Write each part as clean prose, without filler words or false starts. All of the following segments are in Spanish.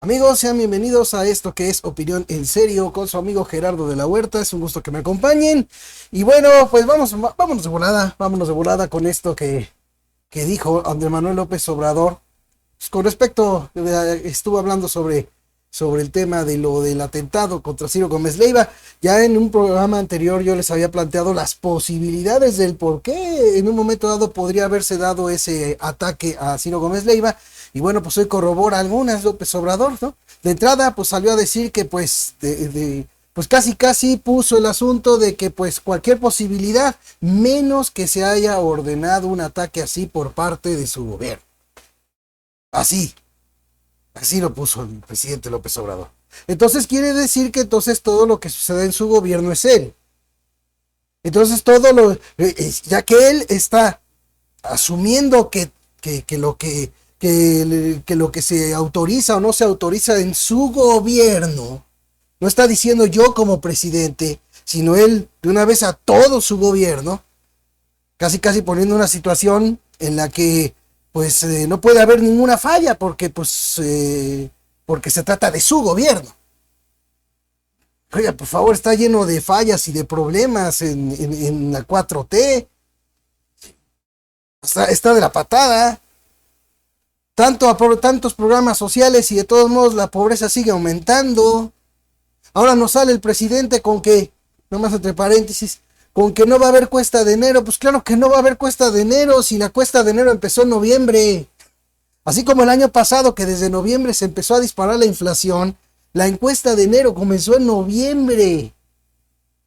Amigos, sean bienvenidos a esto que es Opinión en Serio con su amigo Gerardo de la Huerta. Es un gusto que me acompañen. Y bueno, pues vámonos de volada con esto que dijo Andrés Manuel López Obrador. Pues con respecto, estuvo hablando sobre el tema de lo del atentado contra Ciro Gómez Leiva. Ya en un programa anterior yo les había planteado las posibilidades del por qué en un momento dado podría haberse dado ese ataque a Ciro Gómez Leiva. Y bueno, pues hoy corrobora algunas López Obrador, ¿no? De entrada, pues salió a decir que pues casi puso el asunto de que pues cualquier posibilidad, menos que se haya ordenado un ataque así por parte de su gobierno. Así lo puso el presidente López Obrador. Entonces quiere decir que entonces todo lo que sucede en su gobierno es él. Entonces ya que él está asumiendo que lo que se autoriza o no se autoriza en su gobierno, no está diciendo yo como presidente, sino él de una vez a todo su gobierno, casi poniendo una situación en la que pues no puede haber ninguna falla porque se trata de su gobierno. Oiga, por favor, está lleno de fallas y de problemas en la 4T. Está de la patada. Tantos programas sociales y de todos modos la pobreza sigue aumentando. Ahora nos sale el presidente con que, nomás entre paréntesis, con que no va a haber cuesta de enero. Pues claro que no va a haber cuesta de enero si la cuesta de enero empezó en noviembre. Así como el año pasado que desde noviembre se empezó a disparar la inflación, la encuesta de enero comenzó en noviembre.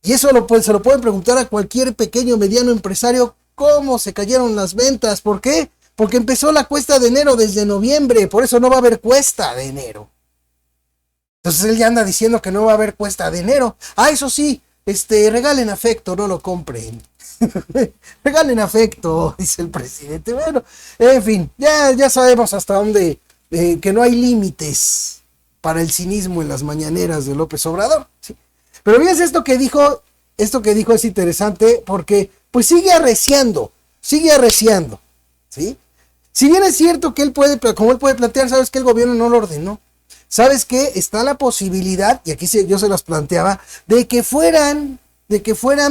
Y eso se lo pueden preguntar a cualquier pequeño o mediano empresario cómo se cayeron las ventas. ¿Por qué? Porque empezó la cuesta de enero desde noviembre, por eso no va a haber cuesta de enero. Entonces él ya anda diciendo que no va a haber cuesta de enero. Eso sí, regalen afecto, no lo compren. Regalen afecto, dice el presidente. Bueno, en fin, ya sabemos hasta dónde, que no hay límites para el cinismo en las mañaneras de López Obrador, ¿sí? Pero fíjense esto que dijo es interesante porque pues sigue arreciando, ¿sí? Si bien es cierto que como él puede plantear, sabes que el gobierno no lo ordenó, sabes que está la posibilidad, y aquí yo se las planteaba, de que fueran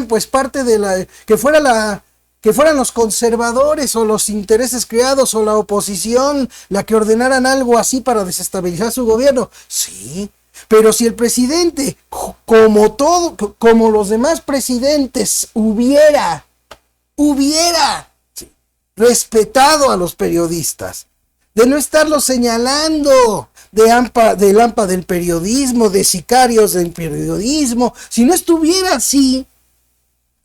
pues parte de que fueran los conservadores o los intereses creados o la oposición la que ordenaran algo así para desestabilizar su gobierno. Sí, pero si el presidente, como los demás presidentes, hubiera respetado a los periodistas, de no estarlos señalando del AMPA del periodismo, de sicarios del periodismo, si no estuviera así,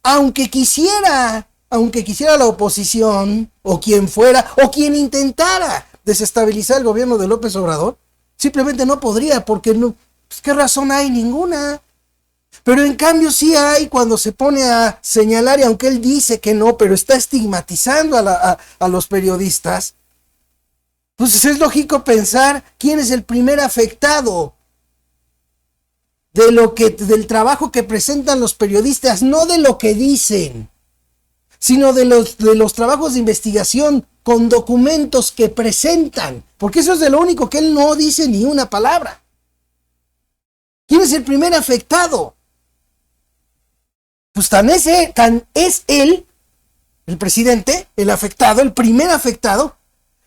aunque quisiera la oposición, o quien fuera, o quien intentara desestabilizar el gobierno de López Obrador, simplemente no podría, porque no, pues, ¿qué razón hay? Ninguna. Pero en cambio sí hay cuando se pone a señalar, y aunque él dice que no, pero está estigmatizando a los periodistas, pues es lógico pensar quién es el primer afectado del trabajo que presentan los periodistas, no de lo que dicen, sino de los trabajos de investigación con documentos que presentan, porque eso es de lo único que él no dice ni una palabra. ¿Quién es el primer afectado? Pues tan es él, el presidente, el afectado, el primer afectado,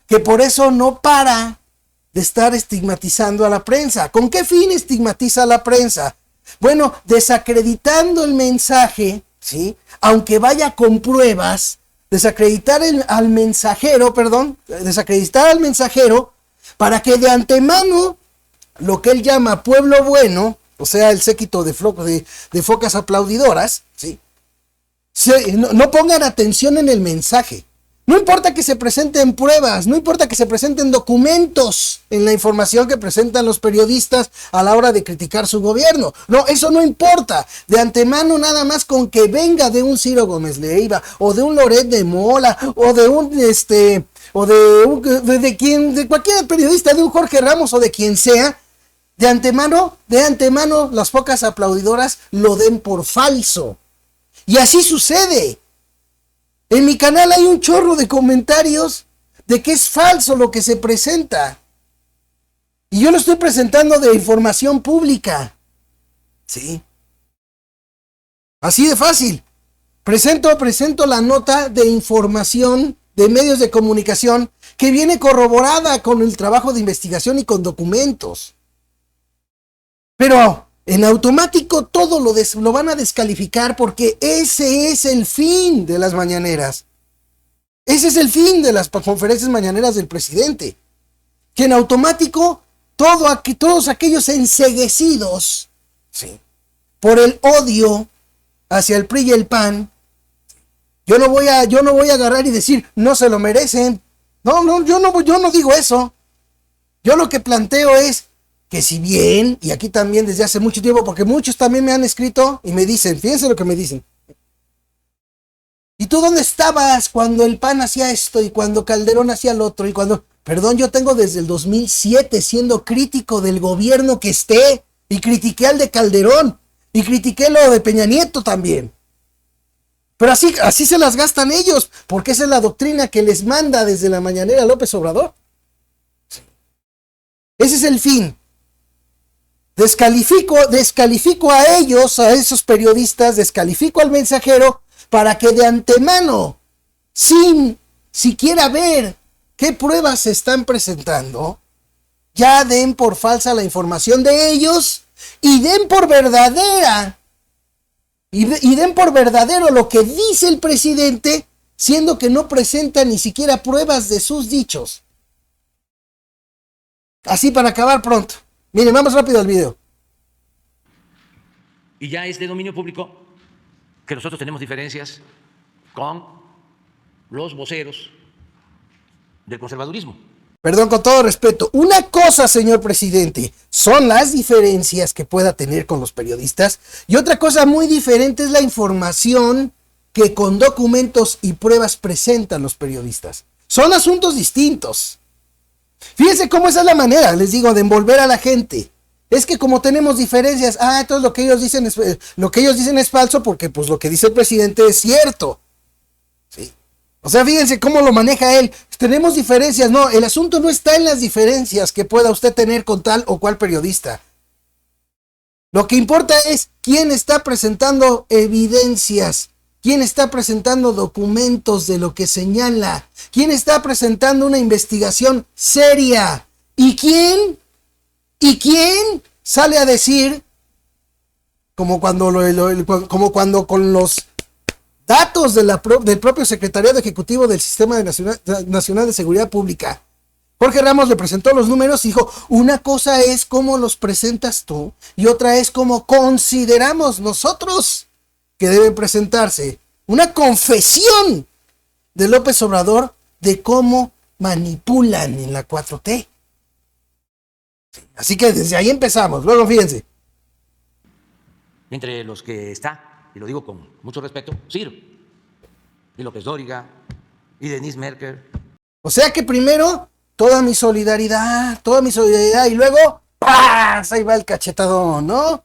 que por eso no para de estar estigmatizando a la prensa. ¿Con qué fin estigmatiza a la prensa? Bueno, desacreditando el mensaje, ¿sí? Aunque vaya con pruebas, desacreditar al mensajero para que de antemano lo que él llama pueblo bueno, o sea, el séquito de focas aplaudidoras, ¿sí? No pongan atención en el mensaje. No importa que se presenten pruebas, no importa que se presenten documentos en la información que presentan los periodistas a la hora de criticar su gobierno. No, eso no importa. De antemano, nada más con que venga de un Ciro Gómez Leiva, o de un Loret de Mola, o de cualquier periodista, de un Jorge Ramos o de quien sea, de antemano, las pocas aplaudidoras lo den por falso. Y así sucede. En mi canal hay un chorro de comentarios de que es falso lo que se presenta. Y yo lo estoy presentando de información pública. Sí. Así de fácil. Presento la nota de información de medios de comunicación que viene corroborada con el trabajo de investigación y con documentos. Pero en automático todo lo van a descalificar porque ese es el fin de las mañaneras. Ese es el fin de las conferencias mañaneras del presidente. Que en automático todos aquellos enceguecidos, ¿sí?, por el odio hacia el PRI y el PAN, yo no voy a agarrar y decir, no se lo merecen. No, yo no digo eso. Yo lo que planteo es que si bien, y aquí también desde hace mucho tiempo, porque muchos también me han escrito y me dicen, fíjense lo que me dicen. ¿Y tú dónde estabas cuando el PAN hacía esto y cuando Calderón hacía lo otro? Y cuando, perdón, yo tengo desde el 2007 siendo crítico del gobierno que esté, y critiqué al de Calderón, y critiqué lo de Peña Nieto también. Pero así se las gastan ellos, porque esa es la doctrina que les manda desde la mañanera López Obrador. Ese es el fin. Descalifico a ellos, a esos periodistas, descalifico al Mensajero para que de antemano, sin siquiera ver qué pruebas se están presentando, ya den por falsa la información de ellos y den por verdadera. Y den por verdadero lo que dice el presidente, siendo que no presenta ni siquiera pruebas de sus dichos. Así para acabar pronto. Miren, vamos rápido al video. Y ya es de dominio público que nosotros tenemos diferencias con los voceros del conservadurismo. Perdón, con todo respeto. Una cosa, señor presidente, son las diferencias que pueda tener con los periodistas. Y otra cosa muy diferente es la información que con documentos y pruebas presentan los periodistas. Son asuntos distintos. Fíjense cómo esa es la manera, les digo, de envolver a la gente. Es que como tenemos diferencias, entonces lo que ellos dicen es falso porque pues lo que dice el presidente es cierto. Sí. O sea, fíjense cómo lo maneja él. Tenemos diferencias. No, el asunto no está en las diferencias que pueda usted tener con tal o cual periodista. Lo que importa es quién está presentando evidencias, quién está presentando documentos de lo que señala, quién está presentando una investigación seria y quién sale a decir, como cuando con los datos del propio Secretariado Ejecutivo del Sistema Nacional de Seguridad Pública, Jorge Ramos le presentó los números y dijo, una cosa es cómo los presentas tú y otra es cómo consideramos nosotros que deben presentarse. Una confesión de López Obrador de cómo manipulan en la 4T. Así que desde ahí empezamos. Luego fíjense. Entre los que está, y lo digo con mucho respeto, Ciro, y López Dóriga, y Denise Merker. O sea que primero, toda mi solidaridad, y luego, ¡paz! Ahí va el cachetadón, ¿no?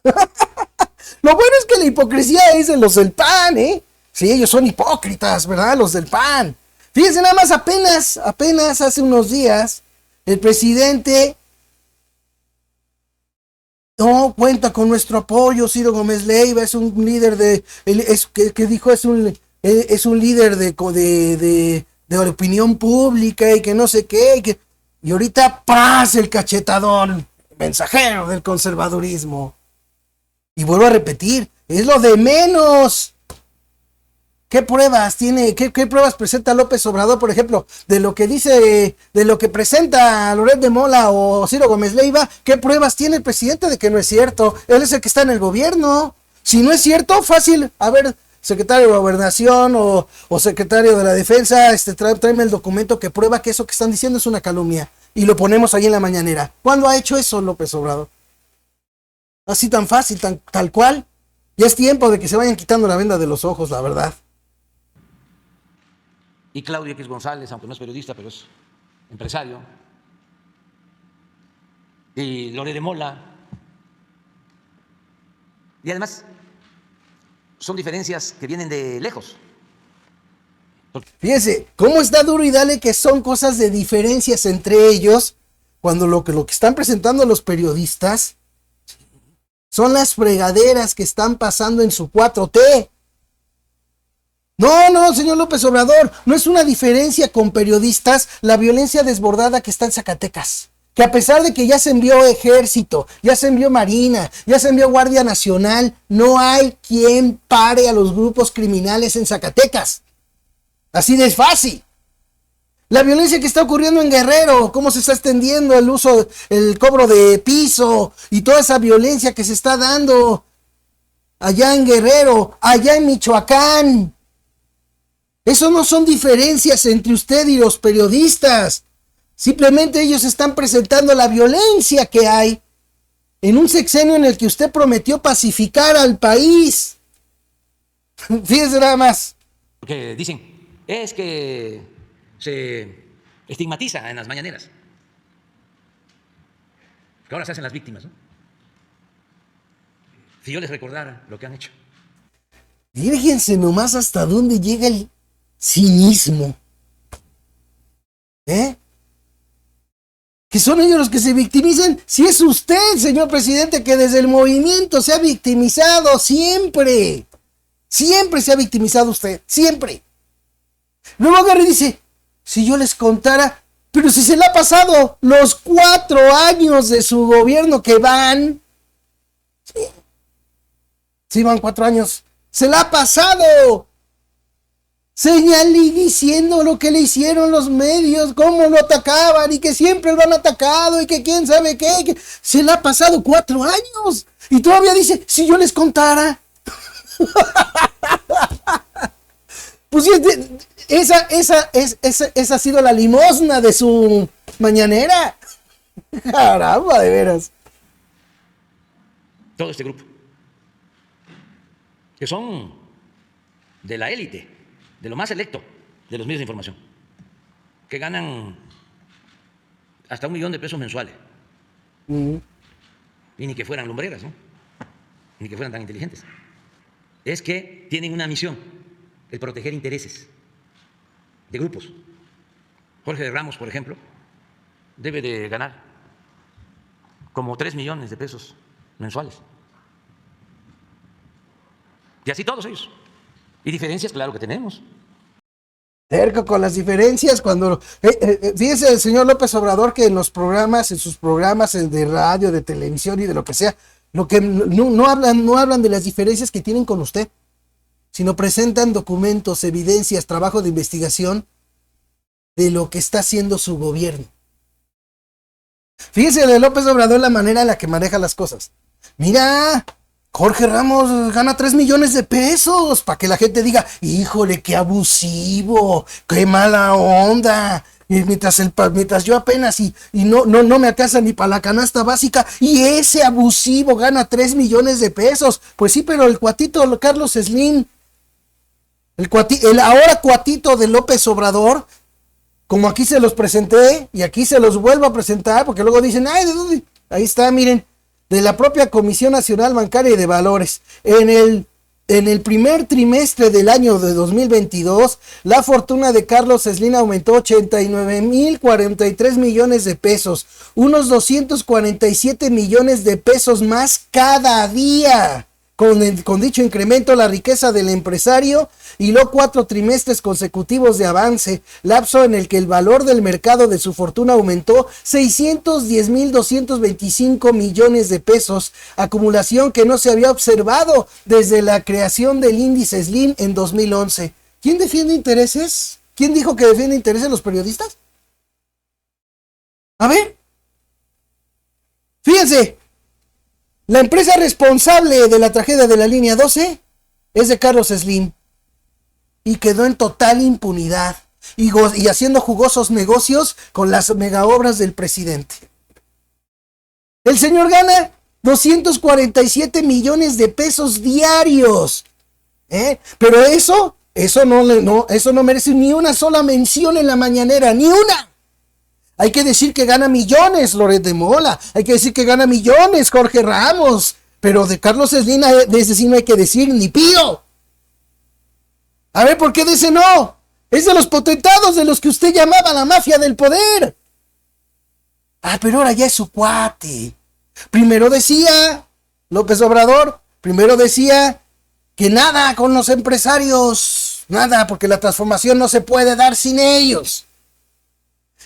Lo bueno es que la hipocresía es de los del PAN, ¿eh? Sí, ellos son hipócritas, ¿verdad? Los del PAN. Fíjense nada más, apenas hace unos días, el presidente no cuenta con nuestro apoyo. Ciro Gómez Leiva es un líder es un líder de opinión pública y que no sé qué. Y ahorita pasa el cachetadón, Mensajero del conservadurismo. Y vuelvo a repetir, es lo de menos. ¿Qué pruebas tiene? ¿Qué pruebas presenta López Obrador, por ejemplo, de lo que dice, de lo que presenta Loret de Mola o Ciro Gómez Leiva? ¿Qué pruebas tiene el presidente de que no es cierto? Él es el que está en el gobierno. Si no es cierto, fácil. A ver, secretario de Gobernación o secretario de la Defensa, tráeme el documento que prueba que eso que están diciendo es una calumnia. Y lo ponemos ahí en la mañanera. ¿Cuándo ha hecho eso López Obrador? Así tan fácil, tal cual. Ya es tiempo de que se vayan quitando la venda de los ojos, la verdad. Y Claudio X González, aunque no es periodista, pero es empresario. Y Loret de Mola. Y además, son diferencias que vienen de lejos. Fíjense, cómo está duro y dale que son cosas de diferencias entre ellos, cuando lo que están presentando los periodistas son las fregaderas que están pasando en su 4T. No, señor López Obrador, no es una diferencia con periodistas la violencia desbordada que está en Zacatecas. Que a pesar de que ya se envió ejército, ya se envió marina, ya se envió Guardia Nacional, no hay quien pare a los grupos criminales en Zacatecas. Así de fácil. La violencia que está ocurriendo en Guerrero, cómo se está extendiendo el cobro de piso y toda esa violencia que se está dando allá en Guerrero, allá en Michoacán. Eso no son diferencias entre usted y los periodistas. Simplemente ellos están presentando la violencia que hay en un sexenio en el que usted prometió pacificar al país. Fíjense nada más. Porque dicen, es que se estigmatiza en las mañaneras. Que ahora se hacen las víctimas, ¿no? Si yo les recordara lo que han hecho. Fíjense nomás hasta dónde llega el cinismo. Que son ellos los que se victimizan. Si es usted, señor presidente, que desde el movimiento se ha victimizado siempre. Siempre se ha victimizado usted, siempre. Luego agarra y dice, si yo les contara, pero si se le ha pasado los 4 años de su gobierno que van. Sí, van 4 años. Se le ha pasado. Señal y diciendo lo que le hicieron los medios, cómo lo atacaban y que siempre lo han atacado y que quién sabe qué. Que se le ha pasado 4 años. Y todavía dice, si yo les contara. Pues esa ha sido la limosna de su mañanera. Caramba, de veras. Todo este grupo, que son de la élite, de lo más selecto de los medios de información, que ganan hasta $1 millón de pesos mensuales. Y ni que fueran lumbreras, ¿no? Ni que fueran tan inteligentes. Es que tienen una misión, el proteger intereses de grupos. Jorge Ramos, por ejemplo, debe de ganar como 3 millones de pesos mensuales. Y así todos ellos. Y diferencias, claro que tenemos. Cerca con las diferencias cuando... fíjese el señor López Obrador que en sus programas de radio, de televisión y de lo que sea, lo que no hablan de las diferencias que tienen con usted, sino presentan documentos, evidencias, trabajo de investigación de lo que está haciendo su gobierno. Fíjese de López Obrador la manera en la que maneja las cosas. Mira, Jorge Ramos gana 3 millones de pesos para que la gente diga, híjole, qué abusivo, qué mala onda. Y mientras yo apenas y no me alcanza ni para la canasta básica y ese abusivo gana 3 millones de pesos. Pues sí, pero el cuatito Carlos Slim, el ahora cuatito de López Obrador, como aquí se los presenté y aquí se los vuelvo a presentar porque luego dicen, ay, ¿de dónde? Ahí está, miren, de la propia Comisión Nacional Bancaria y de Valores. En el primer trimestre del año de 2022, la fortuna de Carlos Slim aumentó 89,043 millones de pesos, unos 247 millones de pesos más cada día. Con dicho incremento, la riqueza del empresario hiló 4 trimestres consecutivos de avance, lapso en el que el valor del mercado de su fortuna aumentó 610,225 millones de pesos, acumulación que no se había observado desde la creación del índice Slim en 2011. ¿Quién defiende intereses? ¿Quién dijo que defiende intereses los periodistas? A ver, fíjense. La empresa responsable de la tragedia de la línea 12 es de Carlos Slim y quedó en total impunidad y haciendo jugosos negocios con las megaobras del presidente. El señor gana 247 millones de pesos diarios, pero eso no merece ni una sola mención en la mañanera, ni una. Hay que decir que gana millones Loret de Mola. Hay que decir que gana millones Jorge Ramos. Pero de Carlos Slim, de ese sí no hay que decir ni pío. A ver, ¿por qué de ese no? Es de los potentados de los que usted llamaba la mafia del poder. Ah, pero ahora ya es su cuate. Primero decía López Obrador, que nada con los empresarios, nada, porque la transformación no se puede dar sin ellos.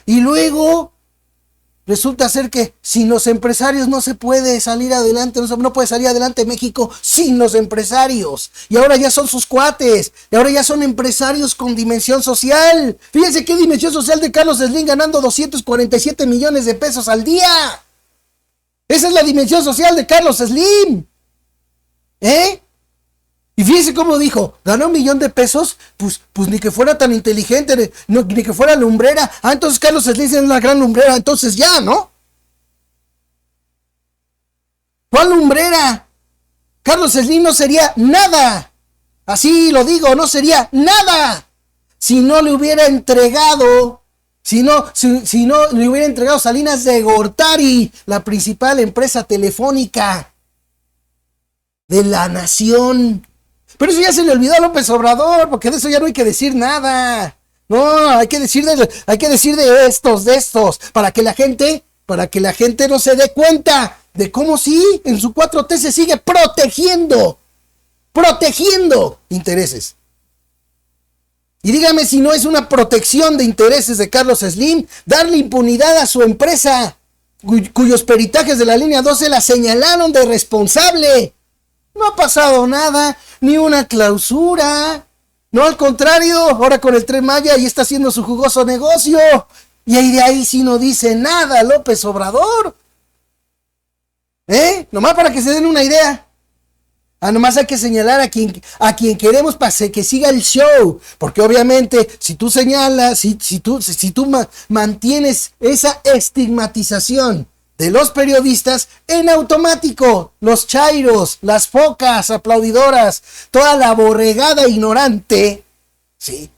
Y luego resulta ser que sin los empresarios no se puede salir adelante, no puede salir adelante México sin los empresarios. Y ahora ya son sus cuates, y ahora ya son empresarios con dimensión social. Fíjense qué dimensión social de Carlos Slim ganando 247 millones de pesos al día. Esa es la dimensión social de Carlos Slim. Y fíjense cómo dijo, ganó 1 millón de pesos, pues ni que fuera tan inteligente, ni que fuera lumbrera. Ah, entonces Carlos Slim es una gran lumbrera, entonces ya, ¿no? ¿Cuál lumbrera? Carlos Slim no sería nada. Así lo digo, no sería nada. Si no le hubiera entregado, si no le hubiera entregado Salinas de Gortari, la principal empresa telefónica de la nación. Pero eso ya se le olvidó a López Obrador, porque de eso ya no hay que decir nada. No, hay que decir de estos, para que la gente no se dé cuenta de cómo sí, en su 4T se sigue protegiendo intereses. Y dígame si no es una protección de intereses de Carlos Slim, darle impunidad a su empresa, cuyos peritajes de la línea 12 la señalaron de responsable. No ha pasado nada, ni una clausura. No, al contrario, ahora con el Tren Maya y está haciendo su jugoso negocio. Y ahí de ahí sí no dice nada López Obrador. Nomás para que se den una idea. Nomás hay que señalar a quien queremos para que siga el show. Porque obviamente, si tú señalas, si tú mantienes esa estigmatización de los periodistas, en automático, los chairos, las focas aplaudidoras, toda la borregada ignorante, ¿sí?,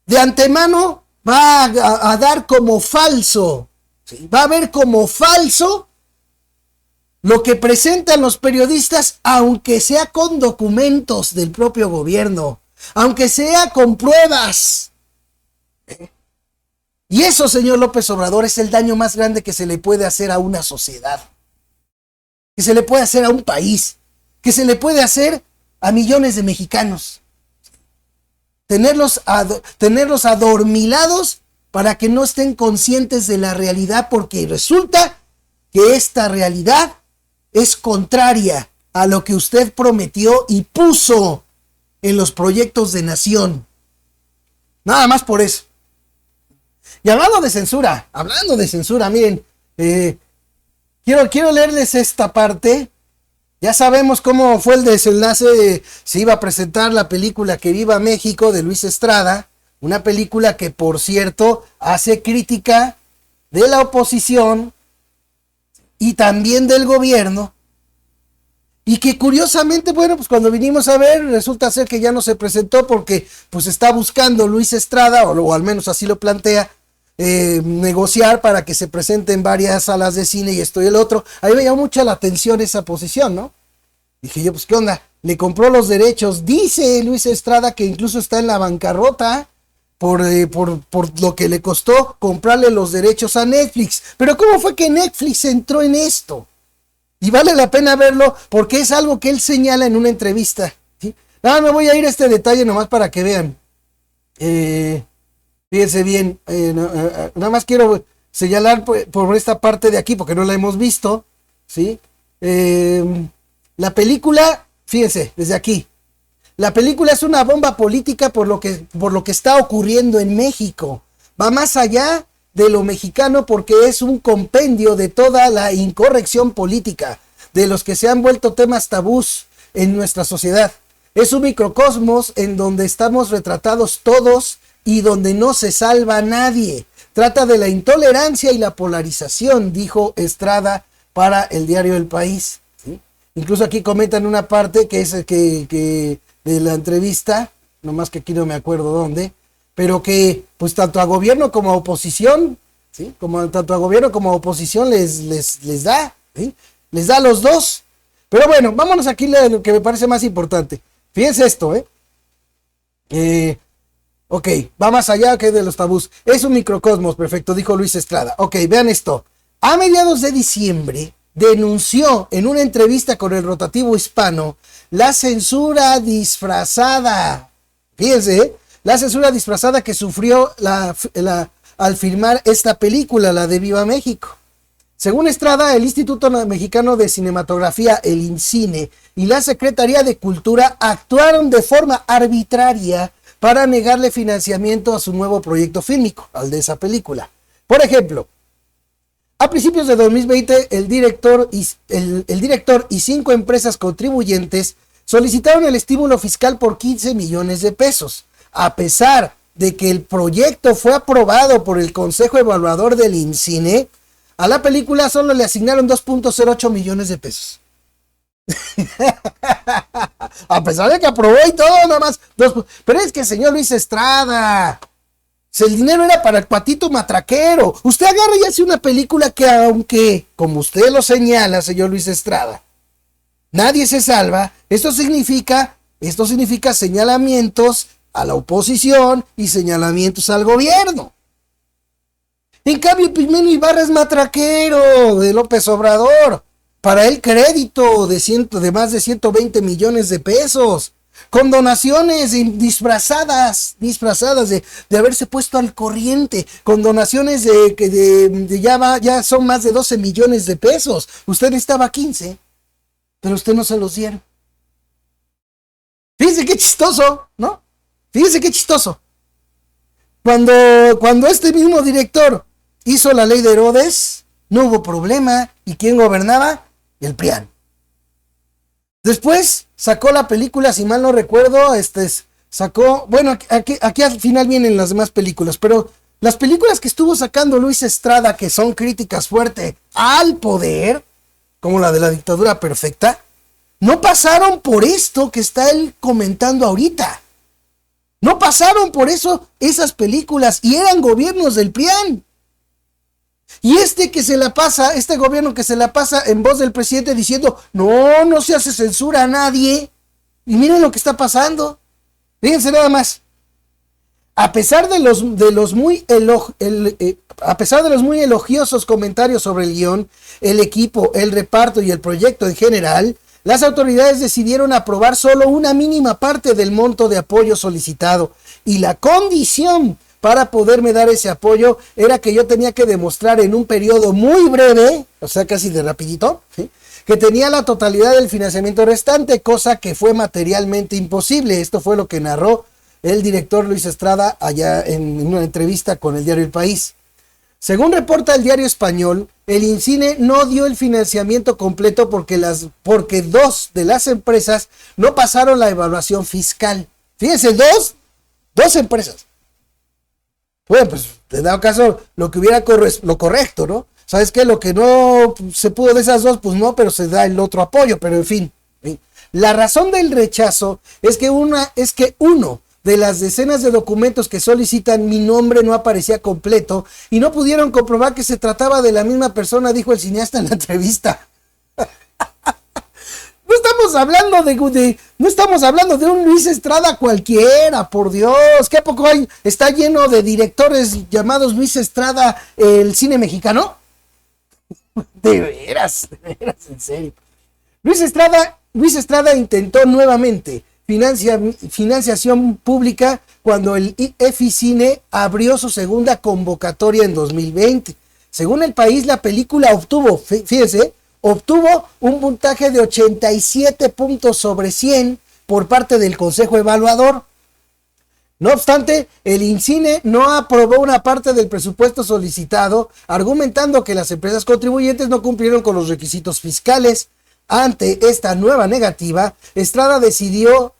de antemano va a dar como falso, ¿sí?, va a ver como falso lo que presentan los periodistas, aunque sea con documentos del propio gobierno, aunque sea con pruebas. Y eso, señor López Obrador, es el daño más grande que se le puede hacer a una sociedad, que se le puede hacer a un país, que se le puede hacer a millones de mexicanos. Tenerlos adormilados para que no estén conscientes de la realidad, porque resulta que esta realidad es contraria a lo que usted prometió y puso en los proyectos de nación. Nada más por eso. Y hablando de censura, miren, quiero leerles esta parte. Ya sabemos cómo fue el desenlace. Se iba a presentar la película Que Viva México de Luis Estrada, una película que, por cierto, hace crítica de la oposición y también del gobierno, y que curiosamente, bueno, pues cuando vinimos a ver, resulta ser que ya no se presentó porque pues está buscando Luis Estrada, o al menos así lo plantea, negociar para que se presente en varias salas de cine y esto y el otro. A mí me llamó mucha la atención esa posición, ¿no? Dije yo, pues qué onda, le compró los derechos, dice Luis Estrada que incluso está en la bancarrota por lo que le costó comprarle los derechos a Netflix. Pero ¿cómo fue que Netflix entró en esto? Y vale la pena verlo porque es algo que él señala en una entrevista, ¿sí? Nada, me voy a ir a este detalle nomás para que vean. Fíjense bien, nada más quiero señalar por esta parte de aquí porque no la hemos visto, ¿sí? La película, fíjense, desde aquí. La película es una bomba política por lo que está ocurriendo en México. Va más allá de lo mexicano porque es un compendio de toda la incorrección política, de los que se han vuelto temas tabús en nuestra sociedad. Es un microcosmos en donde estamos retratados todos y donde no se salva a nadie. Trata de la intolerancia y la polarización, dijo Estrada para el diario El País, ¿sí? Incluso aquí comentan una parte que es que de la entrevista, nomás que aquí no me acuerdo dónde, pero que pues tanto a gobierno como a oposición, ¿sí?, tanto a gobierno como a oposición les da, ¿sí?, les da a los dos. Pero bueno, vámonos aquí a lo que me parece más importante. Fíjense esto, Ok, va más allá que de los tabús. Es un microcosmos, perfecto, dijo Luis Estrada. Ok, vean esto. A mediados de diciembre denunció en una entrevista con el Rotativo Hispano la censura disfrazada. Fíjense, la censura disfrazada que sufrió al filmar esta película, la de Viva México. Según Estrada, el Instituto Mexicano de Cinematografía, el INCINE, y la Secretaría de Cultura actuaron de forma arbitraria para negarle financiamiento a su nuevo proyecto fílmico, al de esa película. Por ejemplo, a principios de 2020, el director y 5 empresas contribuyentes solicitaron el estímulo fiscal por 15 millones de pesos, a pesar de que el proyecto fue aprobado por el Consejo Evaluador del INCINE. A la película solo le asignaron 2.08 millones de pesos. A pesar de que aprobó y todo, nada más. Pero es que, señor Luis Estrada, el dinero era para el patito matraquero. Usted agarra y hace una película que, aunque, como usted lo señala, señor Luis Estrada, nadie se salva. Esto significa señalamientos a la oposición y señalamientos al gobierno. En cambio, Pigmenio Ibarra es matraquero de López Obrador. Para él, crédito de más de 120 millones de pesos. Con donaciones disfrazadas de haberse puesto al corriente. Con donaciones ya son más de 12 millones de pesos. Usted estaba 15, pero usted no se los dieron. Fíjense qué chistoso, ¿no? Fíjense qué chistoso. Cuando este mismo director hizo la ley de Herodes, no hubo problema. ¿Y quién gobernaba? El PRIAN. Después sacó la película, si mal no recuerdo, bueno, aquí al final vienen las demás películas, pero las películas que estuvo sacando Luis Estrada, que son críticas fuertes al poder, como la de la dictadura perfecta, no pasaron por esto que está él comentando ahorita. No pasaron por eso esas películas y eran gobiernos del PRIAN. Y este gobierno que se la pasa en voz del presidente diciendo, no se hace censura a nadie. Y miren lo que está pasando. Fíjense nada más. A pesar de los muy elogiosos comentarios sobre el guión, el equipo, el reparto y el proyecto en general, las autoridades decidieron aprobar solo una mínima parte del monto de apoyo solicitado. Y la condición para poderme dar ese apoyo era que yo tenía que demostrar en un periodo muy breve, o sea, casi de rapidito, ¿sí?, que tenía la totalidad del financiamiento restante, cosa que fue materialmente imposible. Esto fue lo que narró el director Luis Estrada allá en una entrevista con el diario El País. Según reporta el diario español, el INCINE no dio el financiamiento completo porque 2 de las empresas no pasaron la evaluación fiscal. Fíjense, dos empresas. Bueno, pues te da caso lo que hubiera lo correcto, ¿no? ¿Sabes qué? Lo que no se pudo de esas 2, pues no, pero se da el otro apoyo, pero en fin. La razón del rechazo es que uno de las decenas de documentos que solicitan mi nombre no aparecía completo y no pudieron comprobar que se trataba de la misma persona, dijo el cineasta en la entrevista. No estamos hablando de un Luis Estrada cualquiera, por Dios. ¿Qué a poco está lleno de directores llamados Luis Estrada el cine mexicano? De veras, en serio. Luis Estrada intentó nuevamente financiación pública cuando el EFICINE abrió su segunda convocatoria en 2020. Según El País, la película obtuvo un puntaje de 87 puntos sobre 100 por parte del Consejo Evaluador. No obstante, el INCINE no aprobó una parte del presupuesto solicitado, argumentando que las empresas contribuyentes no cumplieron con los requisitos fiscales. Ante esta nueva negativa, Estrada declinó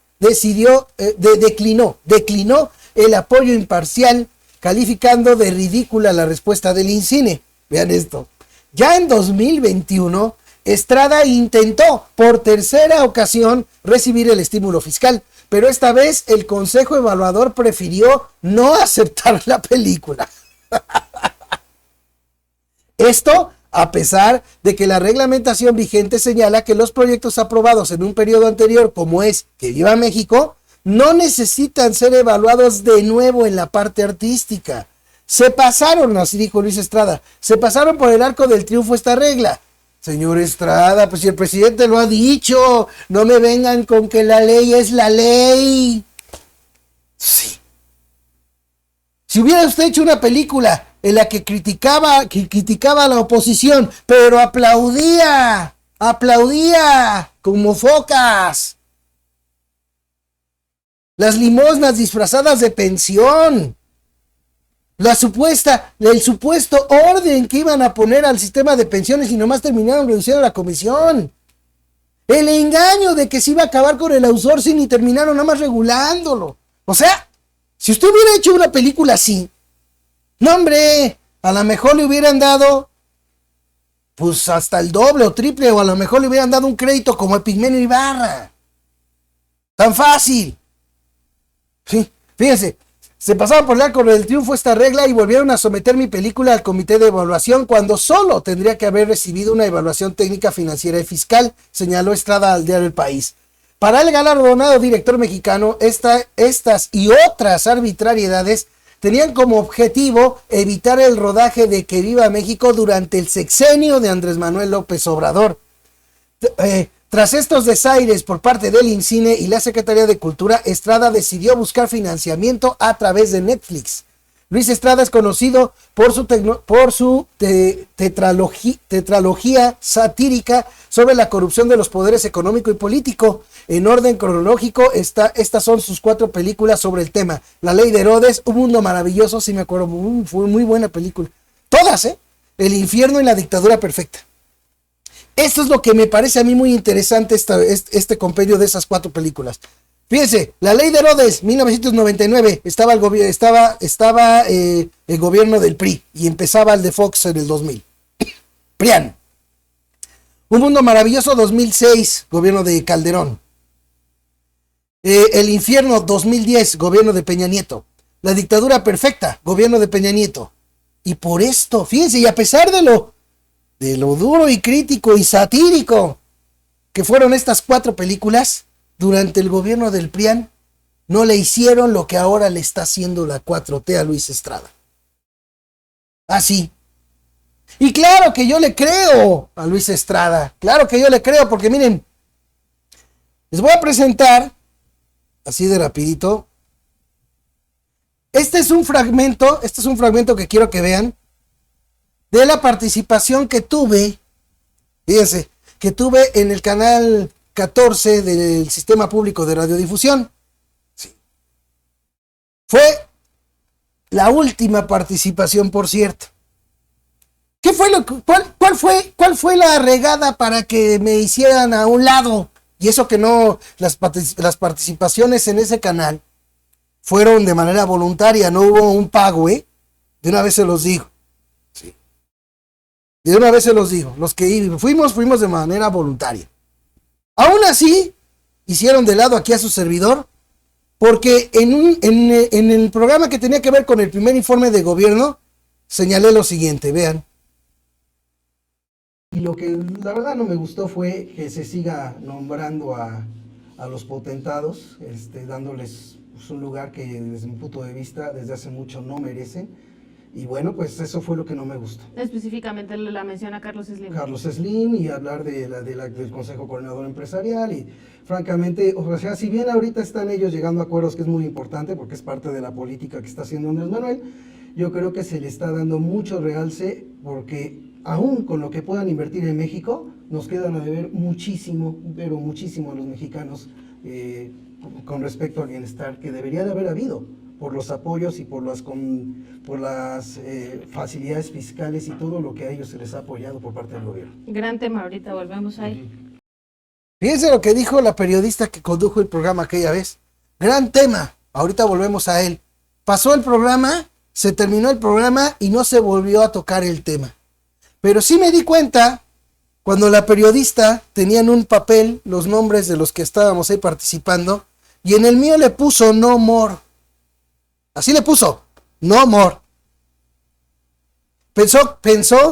el apoyo imparcial, calificando de ridícula la respuesta del INCINE. Vean esto. Ya en 2021, Estrada intentó por tercera ocasión recibir el estímulo fiscal, pero esta vez el Consejo Evaluador prefirió no aceptar la película. Esto a pesar de que la reglamentación vigente señala que los proyectos aprobados en un periodo anterior, como es Que Viva México, no necesitan ser evaluados de nuevo en la parte artística. Se pasaron, así dijo Luis Estrada, se pasaron por el arco del triunfo esta regla. Señor Estrada, pues si el presidente lo ha dicho, no me vengan con que la ley es la ley. Sí. Si hubiera usted hecho una película en la que criticaba a la oposición, pero aplaudía como focas. Las limosnas disfrazadas de pensión. El supuesto orden que iban a poner al sistema de pensiones y nomás terminaron reduciendo la comisión. El engaño de que se iba a acabar con el outsourcing y terminaron nada más regulándolo. O sea, si usted hubiera hecho una película así, no hombre, a lo mejor le hubieran dado pues hasta el doble o triple, o a lo mejor le hubieran dado un crédito como Epigmenio Ibarra. Tan fácil. Sí, fíjense, se pasaban por el arco del triunfo esta regla y volvieron a someter mi película al comité de evaluación cuando solo tendría que haber recibido una evaluación técnica, financiera y fiscal, señaló Estrada al diario El País. Para el galardonado director mexicano, estas y otras arbitrariedades tenían como objetivo evitar el rodaje de Que Viva México durante el sexenio de Andrés Manuel López Obrador. Tras estos desaires por parte del INCINE y la Secretaría de Cultura, Estrada decidió buscar financiamiento a través de Netflix. Luis Estrada es conocido por su tetralogía satírica sobre la corrupción de los poderes económico y político. En orden cronológico, estas son sus 4 películas sobre el tema. La Ley de Herodes, Un Mundo Maravilloso, sí me acuerdo, fue muy buena película. Todas, El Infierno y La Dictadura Perfecta. Esto es lo que me parece a mí muy interesante, este compendio de esas 4 películas. Fíjense, La Ley de Herodes, 1999, estaba el gobierno del PRI y empezaba el de Fox en el 2000. PRIAN. Un Mundo Maravilloso, 2006, gobierno de Calderón. El Infierno, 2010, gobierno de Peña Nieto. La Dictadura Perfecta, gobierno de Peña Nieto. Y por esto, fíjense, y a pesar de lo duro y crítico y satírico que fueron estas 4 películas, durante el gobierno del PRIAN no le hicieron lo que ahora le está haciendo la 4T a Luis Estrada. Así. Y claro que yo le creo a Luis Estrada. Claro que yo le creo porque miren, les voy a presentar, así de rapidito. Este es un fragmento que quiero que vean de la participación que tuve, fíjense, que tuve en el canal 14 del Sistema Público de Radiodifusión. Sí. Fue la última participación, por cierto. ¿Qué fue cuál fue la regada para que me hicieran a un lado? Y eso que no, las participaciones en ese canal fueron de manera voluntaria, no hubo un pago, De una vez se los digo. Sí. De una vez se los digo. Los que fuimos de manera voluntaria. Aún así, hicieron de lado aquí a su servidor, porque en el programa que tenía que ver con el primer informe de gobierno, señalé lo siguiente, vean. Y lo que la verdad no me gustó fue que se siga nombrando a los potentados, dándoles un lugar que desde mi punto de vista desde hace mucho no merecen. Y bueno, pues eso fue lo que no me gustó. Específicamente la menciona Carlos Slim. Carlos Slim, y hablar del Consejo Coordinador Empresarial, y francamente, o sea, si bien ahorita están ellos llegando a acuerdos, que es muy importante porque es parte de la política que está haciendo Andrés Manuel, yo creo que se le está dando mucho realce, porque aún con lo que puedan invertir en México, nos quedan a deber muchísimo, pero muchísimo a los mexicanos con respecto al bienestar que debería de haber habido, por los apoyos y por las facilidades fiscales y todo lo que a ellos se les ha apoyado por parte del gobierno. Gran tema, ahorita volvemos ahí. Fíjense lo que dijo la periodista que condujo el programa aquella vez. Gran tema, ahorita volvemos a él. Pasó el programa, se terminó el programa y no se volvió a tocar el tema. Pero sí me di cuenta, cuando la periodista tenía en un papel los nombres de los que estábamos ahí participando, y en el mío le puso no more. Así le puso, no more. Pensó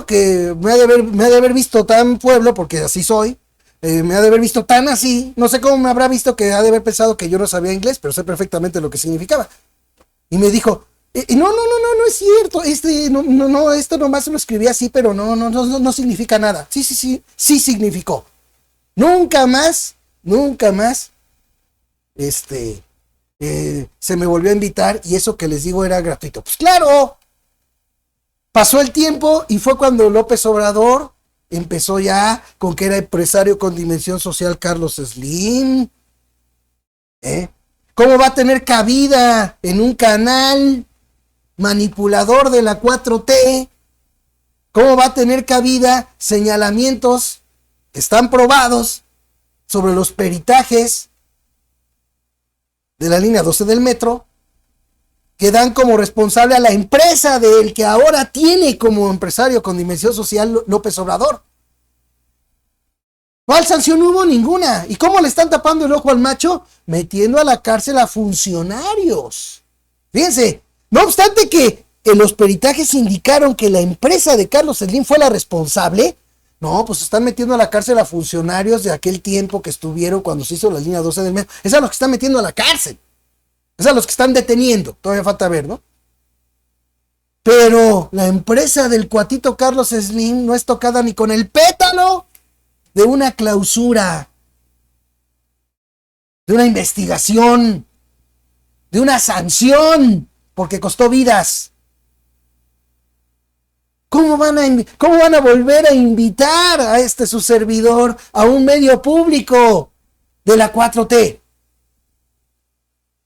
que me ha de haber visto tan pueblo, porque así soy, me ha de haber visto tan así, no sé cómo me habrá visto, que ha de haber pensado que yo no sabía inglés, pero sé perfectamente lo que significaba. Y me dijo, no es cierto, esto nomás lo escribí así, pero no significa nada. Sí significó. Nunca más, se me volvió a invitar, y eso que les digo era gratuito. Pues claro, pasó el tiempo y fue cuando López Obrador empezó ya con que era empresario con dimensión social Carlos Slim. ¿Cómo va a tener cabida en un canal manipulador de la 4T? ¿Cómo va a tener cabida señalamientos que están probados sobre los peritajes de la línea 12 del metro, que dan como responsable a la empresa del que ahora tiene como empresario con dimensión social López Obrador? ¿Cuál sanción hubo? Ninguna. ¿Y cómo le están tapando el ojo al macho? Metiendo a la cárcel a funcionarios. Fíjense, no obstante que en los peritajes indicaron que la empresa de Carlos Slim fue la responsable, no, pues están metiendo a la cárcel a funcionarios de aquel tiempo que estuvieron cuando se hizo la línea 12 del metro. Es a los que están metiendo a la cárcel. Es a los que están deteniendo. Todavía falta ver, ¿no? Pero la empresa del cuatito Carlos Slim no es tocada ni con el pétalo de una clausura, de una investigación, de una sanción, porque costó vidas. ¿Cómo van a volver a invitar a su servidor a un medio público de la 4T?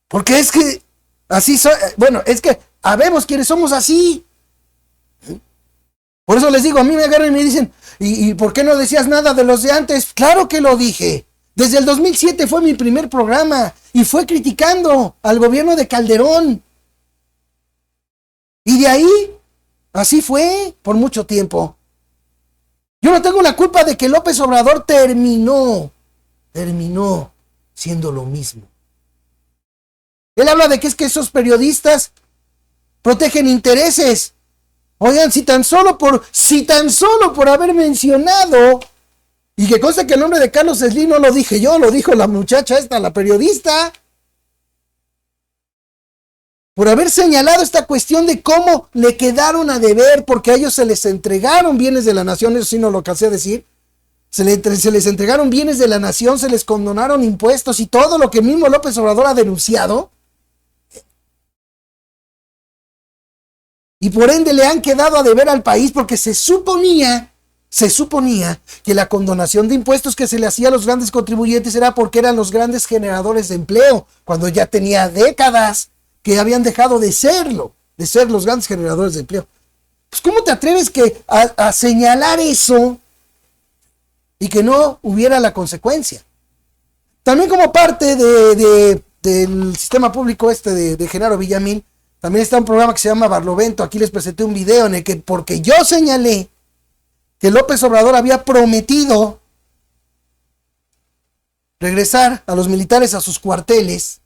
Porque es que así es que habemos quienes somos así. Por eso les digo, a mí me agarran y me dicen, ¿y por qué no decías nada de los de antes? Claro que lo dije. Desde el 2007 fue mi primer programa y fue criticando al gobierno de Calderón. Y de ahí, así fue por mucho tiempo. Yo no tengo la culpa de que López Obrador terminó siendo lo mismo. Él habla de que es que esos periodistas protegen intereses. Oigan, si tan solo por haber mencionado, y que consta que el nombre de Carlos Slim no lo dije yo, lo dijo la muchacha esta, la periodista, por haber señalado esta cuestión de cómo le quedaron a deber, porque a ellos se les entregaron bienes de la nación, eso sí no lo alcancé a decir, se les entregaron bienes de la nación, se les condonaron impuestos y todo lo que mismo López Obrador ha denunciado. Y por ende le han quedado a deber al país, porque se suponía que la condonación de impuestos que se le hacía a los grandes contribuyentes era porque eran los grandes generadores de empleo, cuando ya tenía décadas que habían dejado de ser los grandes generadores de empleo. Pues ¿cómo te atreves a señalar eso y que no hubiera la consecuencia? También como parte del sistema público de Genaro Villamil, también está un programa que se llama Barlovento. Aquí les presenté un video en el que, porque yo señalé que López Obrador había prometido regresar a los militares a sus cuarteles,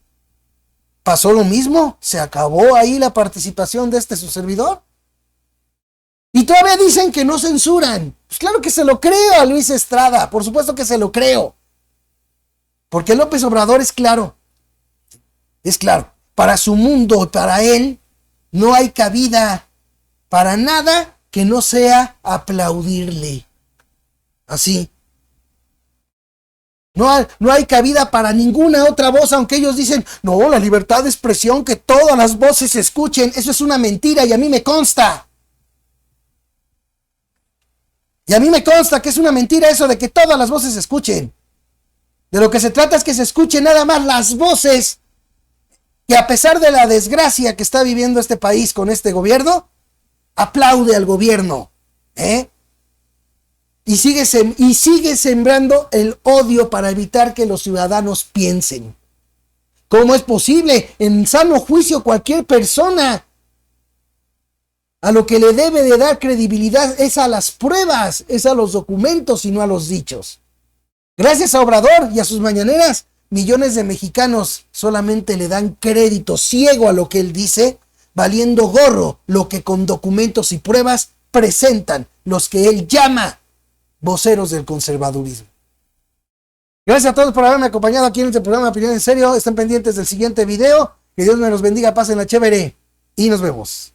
pasó lo mismo. Se acabó ahí la participación de su servidor. Y todavía dicen que no censuran. Pues claro que se lo creo a Luis Estrada. Por supuesto que se lo creo. Porque López Obrador es claro. Es claro. Para su mundo, para él, no hay cabida para nada que no sea aplaudirle. Así. No hay cabida para ninguna otra voz, aunque ellos dicen, no, la libertad de expresión, que todas las voces se escuchen. Eso es una mentira y a mí me consta. Y a mí me consta que es una mentira eso de que todas las voces se escuchen. De lo que se trata es que se escuchen nada más las voces que, a pesar de la desgracia que está viviendo este país con este gobierno, aplaude al gobierno, y sigue sembrando el odio para evitar que los ciudadanos piensen. ¿Cómo es posible? En sano juicio cualquier persona a lo que le debe de dar credibilidad es a las pruebas, es a los documentos y no a los dichos. Gracias a Obrador y a sus mañaneras, millones de mexicanos solamente le dan crédito ciego a lo que él dice, valiendo gorro lo que con documentos y pruebas presentan los que él llama voceros del conservadurismo. Gracias a todos por haberme acompañado aquí en este programa Opinión en Serio. Estén pendientes del siguiente video. Que Dios me los bendiga, pasen la chévere y nos vemos.